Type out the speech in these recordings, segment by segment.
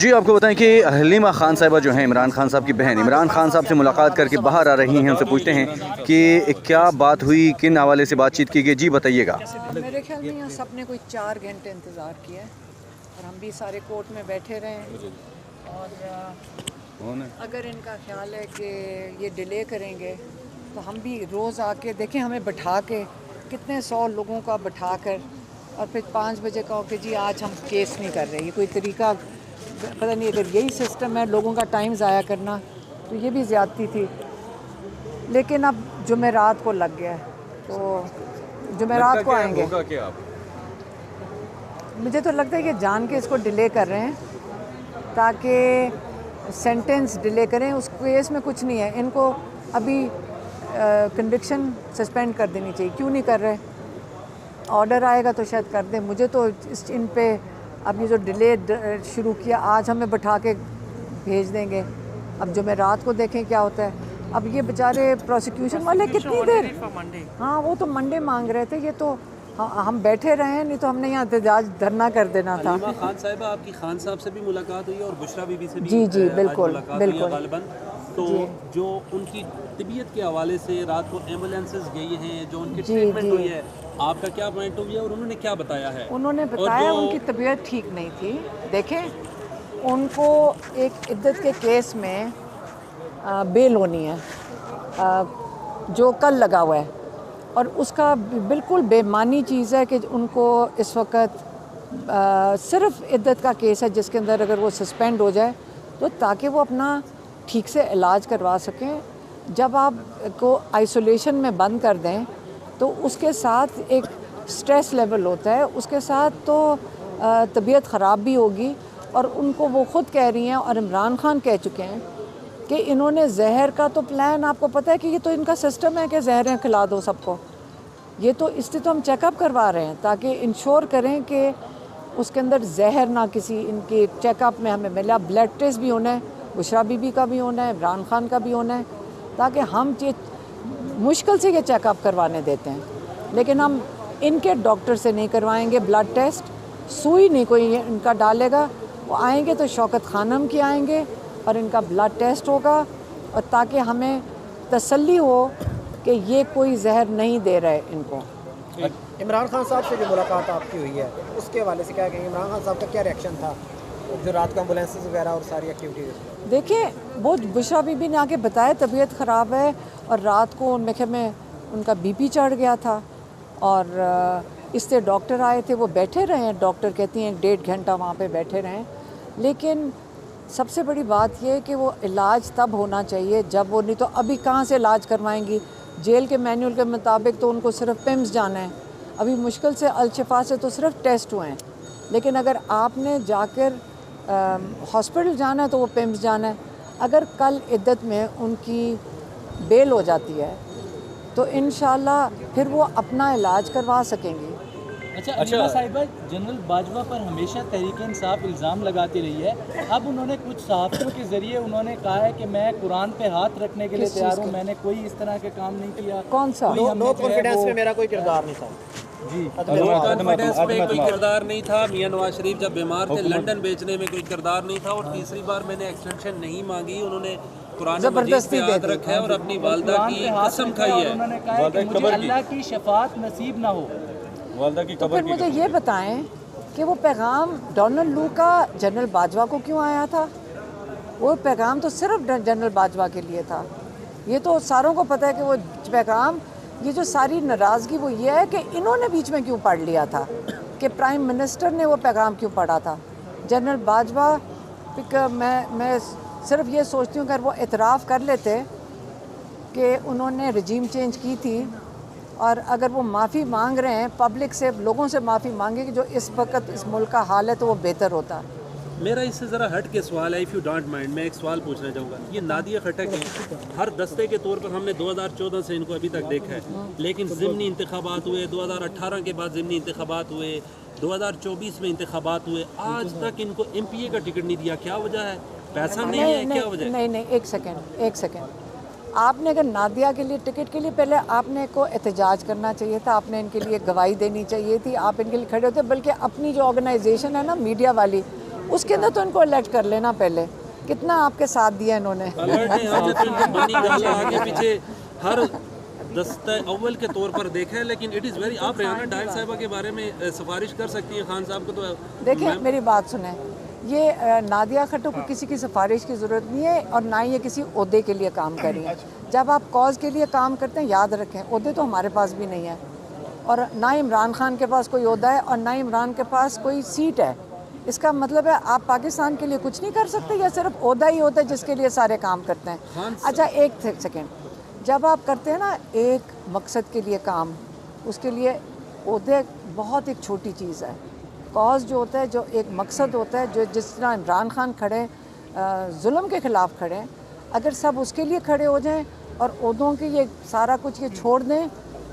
جی آپ کو بتائیں کہ حلیمہ خان صاحبہ جو ہیں عمران خان صاحب کی بہن، عمران خان صاحب سے ملاقات کر کے باہر آ رہی ہیں، ان سے پوچھتے ہیں کہ کیا بات ہوئی، کن حوالے سے بات چیت کی گئی، جی بتائیے گا۔ میرے خیال میں یہاں سب نے کوئی 4 گھنٹے انتظار کیا ہے اور ہم بھی سارے کورٹ میں بیٹھے رہے ہیں، اور اگر ان کا خیال ہے کہ یہ ڈیلے کریں گے تو ہم بھی روز آ کے دیکھیں، ہمیں بٹھا کے کتنے 100 لوگوں کا بٹھا کر اور پھر 5 بجے کہو کہ جی آج ہم کیس نہیں کر رہے، یہ کوئی طریقہ پتہ نہیں۔ اگر یہی سسٹم ہے لوگوں کا ٹائم ضائع کرنا تو یہ بھی زیادتی تھی، لیکن اب جمعرات کو لگ گیا ہے تو جمعرات کو آئیں گے۔ مجھے تو لگتا ہے کہ جان کے اس کو ڈیلے کر رہے ہیں تاکہ سینٹنس ڈیلے کریں، اس کیس میں کچھ نہیں ہے، ان کو ابھی کنوکشن سسپینڈ کر دینی چاہیے، کیوں نہیں کر رہے؟ آرڈر آئے گا تو شاید کر دیں۔ مجھے تو ان پہ اب یہ جو ڈیلے شروع کیا، آج ہمیں بٹھا کے بھیج دیں گے، اب جمعرات کو دیکھیں کیا ہوتا ہے۔ اب یہ بیچارے پروسیکیوشن والے کتنی دیر، ہاں وہ تو منڈے مانگ رہے تھے، یہ تو ہم بیٹھے رہے ہیں، نہیں تو ہم نے یہاں احتجاج دھرنا کر دینا تھا۔ حلیمہ خان صاحبہ آپ کی خان صاحب سے بھی ملاقات ہوئی ہے اور بشرا بی بی سے بھی جی بالکل ملاقات ہوئی ہے بالکل۔ غالباً، تو جو ان کی طبیعت کے حوالے سے رات کو ایمبولینسز گئی ہیں، جو ان کی ٹریٹمنٹ ہوئی ہے، آپ کا کیا پوائنٹ آف ویو ہے اور انہوں نے کیا بتایا ہے؟ انہوں نے بتایا ان کی طبیعت ٹھیک نہیں تھی۔ دیکھیں، ان کو ایک عدت کے کیس میں بیل ہونی ہے جو کل لگا ہوا ہے، اور اس کا بالکل بے معنی چیز ہے کہ ان کو اس وقت صرف عدت کا کیس ہے جس کے اندر اگر وہ سسپینڈ ہو جائے تو تاکہ وہ اپنا ٹھیک سے علاج کروا سکیں۔ جب آپ کو آئسولیشن میں بند کر دیں تو اس کے ساتھ ایک سٹریس لیول ہوتا ہے، اس کے ساتھ تو طبیعت خراب بھی ہوگی، اور ان کو وہ خود کہہ رہی ہیں اور عمران خان کہہ چکے ہیں کہ انہوں نے زہر کا تو پلان، آپ کو پتہ ہے کہ یہ تو ان کا سسٹم ہے کہ زہریں کھلا دو سب کو، یہ تو اس سے تو ہم چیک اپ کروا رہے ہیں تاکہ انشور کریں کہ اس کے اندر زہر نہ کسی ان کے چیک اپ میں ہمیں ملا۔ بلڈ ٹیسٹ بھی ہونا ہے، بشرا بی بی کا بھی ہونا ہے، عمران خان کا بھی ہونا ہے، تاکہ ہم مشکل سے یہ چیک اپ کروانے دیتے ہیں، لیکن ہم ان کے ڈاکٹر سے نہیں کروائیں گے بلڈ ٹیسٹ، سوئی نہیں کوئی ان کا ڈالے گا، وہ آئیں گے تو شوکت خانم کی آئیں گے اور ان کا بلڈ ٹیسٹ ہوگا، اور تاکہ ہمیں تسلی ہو کہ یہ کوئی زہر نہیں دے رہے ان کو۔ عمران خان صاحب سے جو ملاقات آپ کی ہوئی ہے اس کے حوالے سے کیا کہیں گے؟ عمران خان صاحب کا کیا ریئیکشن تھا جو رات کو ایمبولینسز وغیرہ اور ساری ایکٹیویٹیز؟ دیکھیں، وہ بشرا بی بی نے آ کے بتایا طبیعت خراب ہے، اور رات کو میں ان کا بی پی چڑھ گیا تھا، اور اس سے ڈاکٹر آئے تھے، وہ بیٹھے رہے ہیں، ڈاکٹر کہتی ہیں 1.5 گھنٹہ وہاں پہ بیٹھے رہیں، لیکن سب سے بڑی بات یہ کہ وہ علاج تب ہونا چاہیے جب وہ، نہیں تو ابھی کہاں سے علاج کروائیں گی؟ جیل کے مینول کے مطابق تو ان کو صرف پیمز جانا ہے، ابھی مشکل سے الشفا سے تو صرف ٹیسٹ ہوئے ہیں، لیکن اگر آپ نے جا کر ہاسپٹل جانا ہے تو وہ پیمز جانا ہے۔ اگر کل عدت میں ان کی بیل ہو جاتی ہے تو انشاءاللہ پھر وہ اپنا علاج کروا سکیں گی۔ اچھا صاحبہ، جنرل باجوہ پر ہمیشہ تحریک انصاف الزام لگاتی رہی ہے، اب انہوں نے کچھ صحافیوں کے ذریعے انہوں نے کہا ہے کہ میں قرآن پہ ہاتھ رکھنے کے لیے تیار ہوں، میں نے کوئی اس طرح کے کام نہیں کیا۔ کون سا؟ نو کانفیڈنس میں میرا کوئی کردار نہیں تھا۔ جی، کانفیڈنس میں کوئی کردار نہیں تھا، میاں نواز شریف جب بیمار تھے لنڈن بیچنے میں کوئی کردار نہیں تھا، اور تیسری بار میں نے ایکسٹینشن نہیں مانگی، انہوں نے قرآن مجید پہ ہاتھ رکھا ہے اور اپنی والدہ کی قسم کھائی ہے، انہوں نے کہا ہے کہ مجھے اللہ کی شفاعت نصیب نہ ہو۔ تو پھر مجھے یہ بتائیں کہ وہ پیغام ڈونلڈ لو کا جنرل باجوہ کو کیوں آیا تھا؟ وہ پیغام تو صرف جنرل باجوہ کے لیے تھا۔ یہ تو ساروں کو پتہ ہے کہ وہ پیغام، یہ جو ساری ناراضگی وہ یہ ہے کہ انہوں نے بیچ میں کیوں پڑھ لیا تھا، کہ پرائم منسٹر نے وہ پیغام کیوں پڑھا تھا؟ جنرل باجوہ، میں صرف یہ سوچتی ہوں کہ اگر وہ اعتراف کر لیتے کہ انہوں نے رجیم چینج کی تھی، اور اگر وہ معافی مانگ رہے ہیں پبلک سے، لوگوں سے معافی مانگے کہ جو اس وقت اس ملک کا حال ہے، تو وہ بہتر ہوتا۔ میرا اس سے ذرا ہٹ کے سوال ہے، اف یو ڈونٹ مائنڈ، میں ایک سوال پوچھنا چاہوں گا۔ یہ نادیہ خٹک ہیں، ہر دستے کے طور پر ہم نے 2014 سے ان کو ابھی تک دیکھا ہے، لیکن ضمنی انتخابات ہوئے، 2018 کے بعد ضمنی انتخابات ہوئے، 2024 میں انتخابات ہوئے، آج تک ان کو ایم پی اے کا ٹکٹ نہیں دیا، کیا وجہ ہے؟ پیسہ نہیں ہے، کیا وجہ ہے؟ نہیں، ایک سیکنڈ، آپ نے اگر نادیہ کے لیے ٹکٹ کے لیے پہلے آپ نے کو احتجاج کرنا چاہیے تھا، آپ نے ان کے لیے گواہی دینی چاہیے تھی، آپ ان کے لیے کھڑے ہوتے، بلکہ اپنی جو آرگنائزیشن ہے نا میڈیا والی، اس کے اندر تو ان کو الیکٹ کر لینا پہلے. کتنا آپ کے ساتھ دیا انہوں نے. الرٹ ہے, ہم نے تو ان کو بنی ڈالا آگے پیچھے ہر دستہ اول کے طور پر دیکھا ہے, لیکن اٹ از ویری. آپ ریحانہ ڈائر صاحبہ کے بارے میں سفارش کر سکتی ہیں خان صاحب کو؟ تو دیکھیں میری بات سنیں, یہ نادیہ کھٹو کو کسی کی سفارش کی ضرورت نہیں ہے, اور نہ ہی یہ کسی عہدے کے لیے کام کر رہی ہیں. جب آپ کاز کے لیے کام کرتے ہیں یاد رکھیں عہدے تو ہمارے پاس بھی نہیں ہے, اور نہ عمران خان کے پاس کوئی عہدہ ہے, اور نہ عمران کے پاس کوئی سیٹ ہے. اس کا مطلب ہے آپ پاکستان کے لیے کچھ نہیں کر سکتے, یا صرف عہدہ ہی ہوتا ہے جس کے لیے سارے کام کرتے ہیں؟ اچھا ایک سیکنڈ, جب آپ کرتے ہیں نا ایک مقصد کے لیے کام, اس کے لیے عہدے بہت ایک چھوٹی چیز ہے. کاز جو ہوتا ہے, جو ایک مقصد ہوتا ہے, جو جس طرح عمران خان کھڑے ظلم کے خلاف کھڑے, اگر سب اس کے لیے کھڑے ہو جائیں اور عہدوں کے یہ سارا کچھ یہ چھوڑ دیں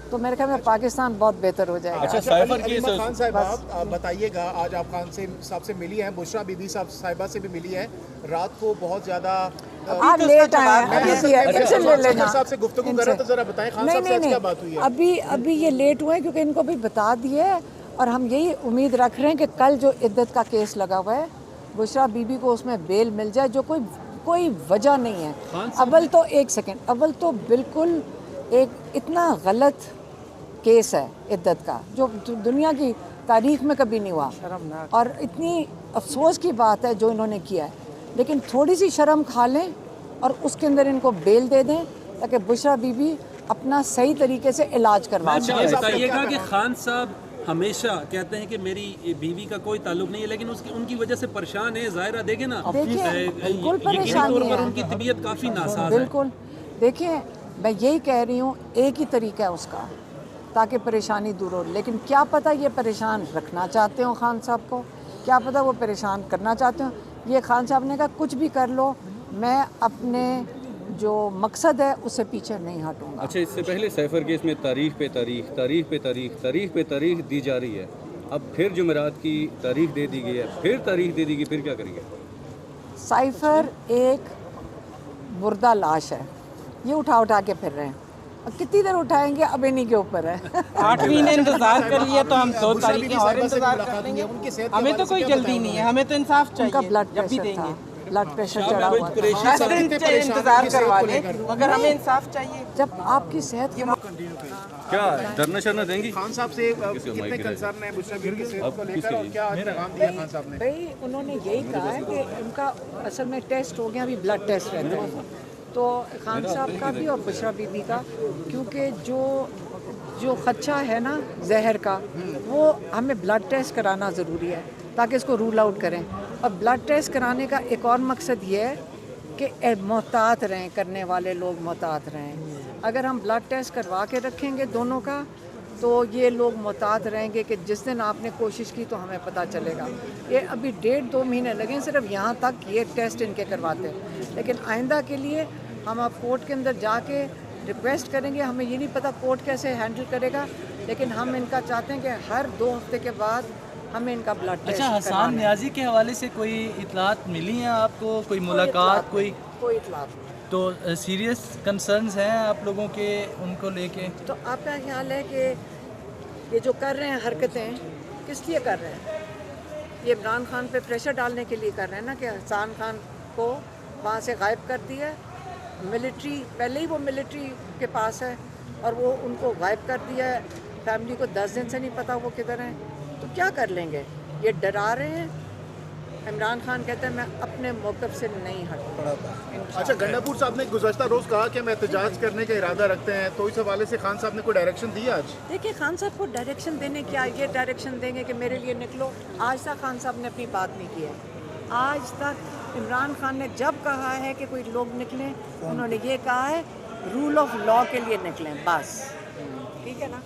تو میرے خیال میں پاکستان بہت بہتر ہو جائے گا. اچھا علیمہ خان صاحب, آپ بتائیے گا, آج آپ خان صاحب سے ملی ہیں, بشرا بی بی صاحبہ سے بھی ملی ہیں, رات کو بہت زیادہ آپ لیٹ آئے ہیں, صاحب سے گفتگو کر رہے تو ذرا بتائیں خان صاحب سے کیا بات ہوئی ہے؟ ابھی یہ لیٹ ہوئے کیونکہ ان کو بھی بتا دیے, اور ہم یہی امید رکھ رہے ہیں کہ کل جو عدت کا کیس لگا ہوا ہے بشرا بی بی کو اس میں بیل مل جائے, جو کوئی وجہ نہیں ہے. اول تو ایک سیکنڈ, اول تو بالکل ایک اتنا غلط کیس ہے عدت کا جو دنیا کی تاریخ میں کبھی نہیں ہوا, اور اتنی افسوس کی بات ہے جو انہوں نے کیا ہے. لیکن تھوڑی سی شرم کھا لیں اور اس کے اندر ان کو بیل دے دیں تاکہ بشرا بی بی اپنا صحیح طریقے سے علاج کروا سکیں. بتائیے گا کہ خان صاحب ہمیشہ کہتے ہیں کہ میری بیوی کا کوئی تعلق نہیں ہے, لیکن ان کی وجہ سے پریشان ہے. ظاہرہ دیکھیں نا, بالکل یقینی طور پر ان کی طبیعت کافی ناساز ہے. بالکل دیکھیں, میں یہی کہہ رہی ہوں ایک ہی طریقہ ہے اس کا تاکہ پریشانی دور ہو. لیکن کیا پتہ یہ پریشان رکھنا چاہتے ہوں خان صاحب کو, کیا پتہ وہ پریشان کرنا چاہتے ہوں. یہ خان صاحب نے کہا کچھ بھی کر لو, میں اپنے جو مقصد ہے اس سے پیچھے نہیں ہٹوں گا. اچھا, اس سے پہلے سیفر کیس میں تاریخ پہ تاریخ دی جا رہی ہے, اب پھر جمعرات کی تاریخ دے دی گئی ہے, پھر تاریخ دے دی گئی, پھر کیا کریں گے؟ سائفر ایک مردہ لاش ہے, یہ اٹھا کے پھر رہے ہیں. اب کتنی دیر اٹھائیں گے اب انہی کے اوپر ہے. 8ویں نے انتظار کر لیا تو ہم 2 تاریخیں اور انتظار کر لیں گے. ہمیں تو کوئی جلدی نہیں ہے, ہمیں تو انصاف ان کا چاہیے. بلڈ جب بھی پریشر دیں تھا, گے بلڈ پریشر چڑھا ہوا تھا. 10 دن انتظار کروا لیں, مگر ہمیں انصاف چاہیے. جب آپ کی صحت کیا ڈرنا شرنا دیں گی؟ خان صاحب سے کتنے کنسرن ہیں بشرا بی بی کی صحت کو لے کر, اور کیا پیغام دیا خان صاحب نے؟ بھائی انہوں نے یہی کہا ہے کہ ان کا اصل میں ٹیسٹ ہو گیا, ابھی بلڈ ٹیسٹ رہتا ہے, تو خان صاحب کا بھی اور بشرا بی بی کا, کیونکہ جو خدشہ ہے نا زہر کا, وہ ہمیں بلڈ ٹیسٹ کرانا ضروری ہے تاکہ اس کو رول آؤٹ کریں. اور بلڈ ٹیسٹ کرانے کا ایک اور مقصد یہ ہے کہ محتاط رہیں, کرنے والے لوگ محتاط رہیں. اگر ہم بلڈ ٹیسٹ کروا کے رکھیں گے دونوں کا تو یہ لوگ محتاط رہیں گے کہ جس دن آپ نے کوشش کی تو ہمیں پتہ چلے گا. یہ ابھی 1.5-2 مہینے لگیں صرف یہاں تک یہ ٹیسٹ ان کے کرواتے, لیکن آئندہ کے لیے ہم اب کورٹ کے اندر جا کے ریکویسٹ کریں گے. ہمیں یہ نہیں پتہ کورٹ کیسے ہینڈل کرے گا, لیکن ہم ان کا چاہتے ہیں کہ ہر 2 ہفتے کے بعد ہمیں ان کا بلڈ ٹیسٹ. اچھا, حسان نیازی کے حوالے سے کوئی اطلاعات ملی ہیں آپ کو, کوئی ملاقات, کوئی اطلاعات نہیں. تو سیریس کنسرنز ہیں آپ لوگوں کے ان کو لے کے؟ تو آپ کا خیال ہے کہ یہ جو کر رہے ہیں حرکتیں کس لیے کر رہے ہیں؟ یہ عمران خان پہ پریشر ڈالنے کے لیے کر رہے ہیں نا, کہ حسان خان کو وہاں سے غائب کر دیا. ملٹری پہلے ہی وہ ملٹری کے پاس ہے اور وہ ان کو غائب کر دیا ہے. فیملی کو 10 دن سے نہیں پتہ وہ کدھر ہیں, تو کیا کر لیں گے؟ یہ ڈرا رہے ہیں. عمران خان کہتے ہیں میں اپنے موقف سے نہیں ہٹوں. اچھا, گنڈا پور صاحب نے گزشتہ روز کہا کہ ہم احتجاج کرنے کا ارادہ رکھتے ہیں, تو اس حوالے سے خان صاحب نے کوئی ڈائریکشن دی آج؟ دیکھیے خان صاحب کو ڈائریکشن دینے کیا, یہ ڈائریکشن دیں گے کہ میرے لیے نکلو. آج تک خان صاحب نے اپنی بات نہیں کی ہے. آج تک عمران خان نے جب کہا ہے کہ کوئی لوگ نکلیں, انہوں نے یہ کہا ہے رول آف لا کے لیے نکلیں, بس. ٹھیک ہے نا.